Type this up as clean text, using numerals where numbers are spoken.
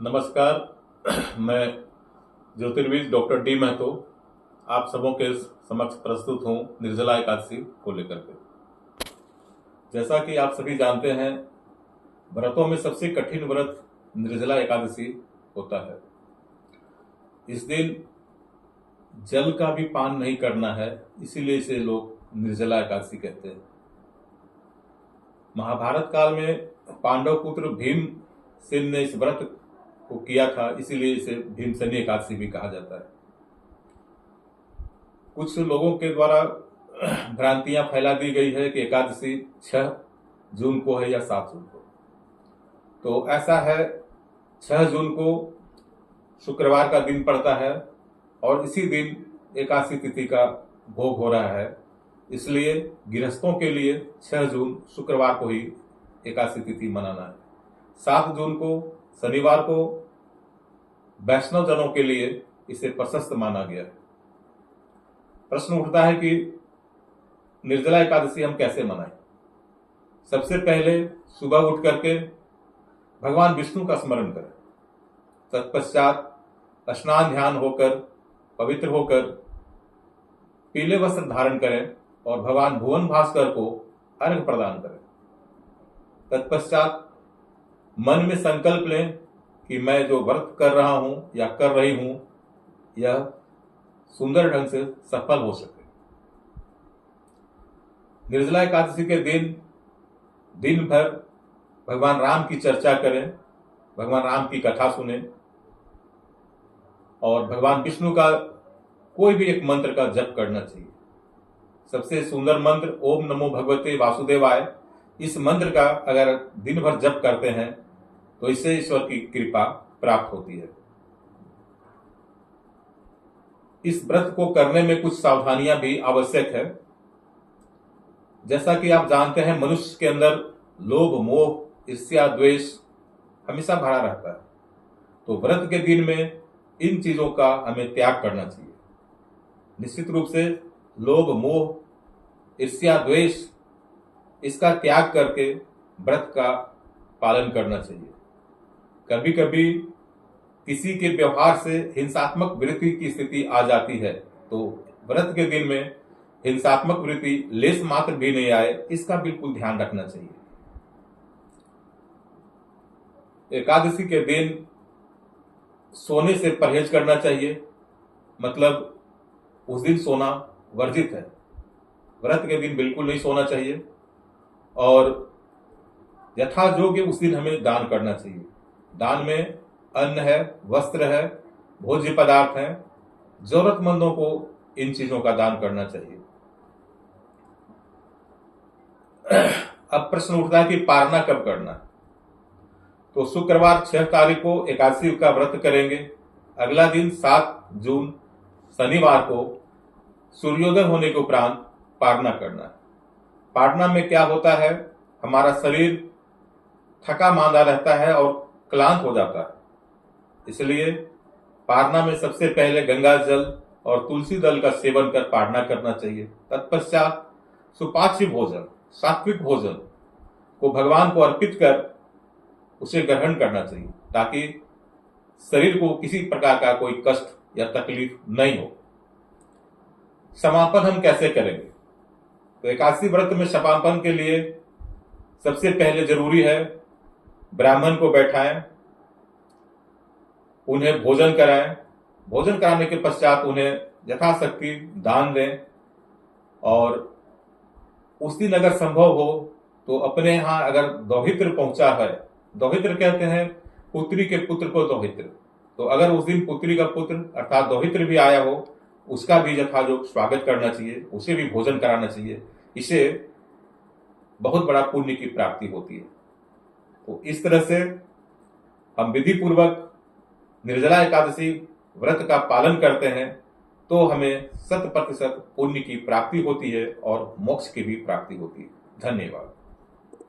नमस्कार। मैं ज्योतिर्विद doctor D Mahato आप सबों के समक्ष प्रस्तुत हूँ निर्जला एकादशी को लेकर के। जैसा कि आप सभी जानते हैं, व्रतों में सबसे कठिन व्रत निर्जला एकादशी होता है। इस दिन जल का भी पान नहीं करना है, इसीलिए इसे लोग निर्जला एकादशी कहते हैं। महाभारत काल में पांडव पुत्र भीमसेन ने इस व्रत को किया था, इसीलिए इसे भीमसेनी एकादशी भी कहा जाता है। कुछ लोगों के द्वारा भ्रांतियां फैला दी गई है कि एकादशी 6 जून को है या 7 जून को। तो ऐसा है, 6 जून को शुक्रवार का दिन पड़ता है और इसी दिन एकादशी तिथि का भोग हो रहा है। इसलिए गृहस्थों के लिए 6 जून शुक्रवार को ही एकादशी तिथि मनाना है। 7 जून को शनिवार को वैष्णव जनों के लिए इसे प्रशस्त माना गया है। प्रश्न उठता है कि निर्जला एकादशी हम कैसे मनाएं। सबसे पहले सुबह उठ करके भगवान विष्णु का स्मरण करें। तत्पश्चात स्नान ध्यान होकर पवित्र होकर पीले वस्त्र धारण करें और भगवान भुवन भास्कर को अर्घ्य प्रदान करें। तत्पश्चात मन में संकल्प लें कि मैं जो व्रत कर रहा हूं या कर रही हूं यह सुंदर ढंग से सफल हो सके। निर्जला एकादशी के दिन भर भगवान राम की चर्चा करें, भगवान राम की कथा सुने और भगवान विष्णु का कोई भी एक मंत्र का जप करना चाहिए। सबसे सुंदर मंत्र ओम नमो भगवते वासुदेवाय। इस मंत्र का अगर दिन भर जप करते हैं तो इससे ईश्वर की कृपा प्राप्त होती है। इस व्रत को करने में कुछ सावधानियां भी आवश्यक है। जैसा कि आप जानते हैं, मनुष्य के अंदर लोभ, मोह, ईर्ष्या, द्वेष हमेशा भरा रहता है। तो व्रत के दिन में इन चीजों का हमें त्याग करना चाहिए। निश्चित रूप से लोभ, मोह, ईर्ष्या, द्वेष इसका त्याग करके व्रत का पालन करना चाहिए। कभी कभी किसी के व्यवहार से हिंसात्मक वृत्ति की स्थिति आ जाती है, तो व्रत के दिन में हिंसात्मक वृत्ति लेस मात्र भी नहीं आए, इसका बिल्कुल ध्यान रखना चाहिए। एकादशी के दिन सोने से परहेज करना चाहिए, मतलब उस दिन सोना वर्जित है। व्रत के दिन बिल्कुल नहीं सोना चाहिए और यथायोग्य उस दिन हमें दान करना चाहिए। दान में अन्न है, वस्त्र है, भोज्य पदार्थ है। जरूरतमंदों को इन चीजों का दान करना चाहिए। अब प्रश्न उठता है कि पारना कब करना है। तो शुक्रवार 6 तारीख को एकादशी का व्रत करेंगे। अगला दिन 7 जून शनिवार को सूर्योदय होने के उपरांत पारना करना है। पारना में क्या होता है, हमारा शरीर थका मांदा रहता है और क्लांत हो जाता है। इसलिए पारना में सबसे पहले गंगा जल और तुलसी दल का सेवन कर पारना करना चाहिए। तत्पश्चात सुपाच्य भोजन, सात्विक भोजन को भगवान को अर्पित कर उसे ग्रहण करना चाहिए, ताकि शरीर को किसी प्रकार का कोई कष्ट या तकलीफ नहीं हो। समापन हम कैसे करेंगे। तो एकादशी व्रत में समापन के लिए सबसे पहले जरूरी है ब्राह्मण को बैठाएं, उन्हें भोजन कराएं। भोजन कराने के पश्चात उन्हें यथाशक्ति दान दें और उस दिन अगर संभव हो तो अपने यहाँ अगर दौहित्र पहुंचा है, दौहित्र कहते हैं पुत्री के पुत्र को दौहित्र, तो अगर उस दिन पुत्री का पुत्र अर्थात दौहित्र भी आया हो, उसका भी यथायोग स्वागत करना चाहिए, उसे भी भोजन कराना चाहिए। इसे बहुत बड़ा पुण्य की प्राप्ति होती है। तो इस तरह से हम विधि पूर्वक निर्जला एकादशी व्रत का पालन करते हैं तो हमें 100% पुण्य की प्राप्ति होती है और मोक्ष की भी प्राप्ति होती है। धन्यवाद।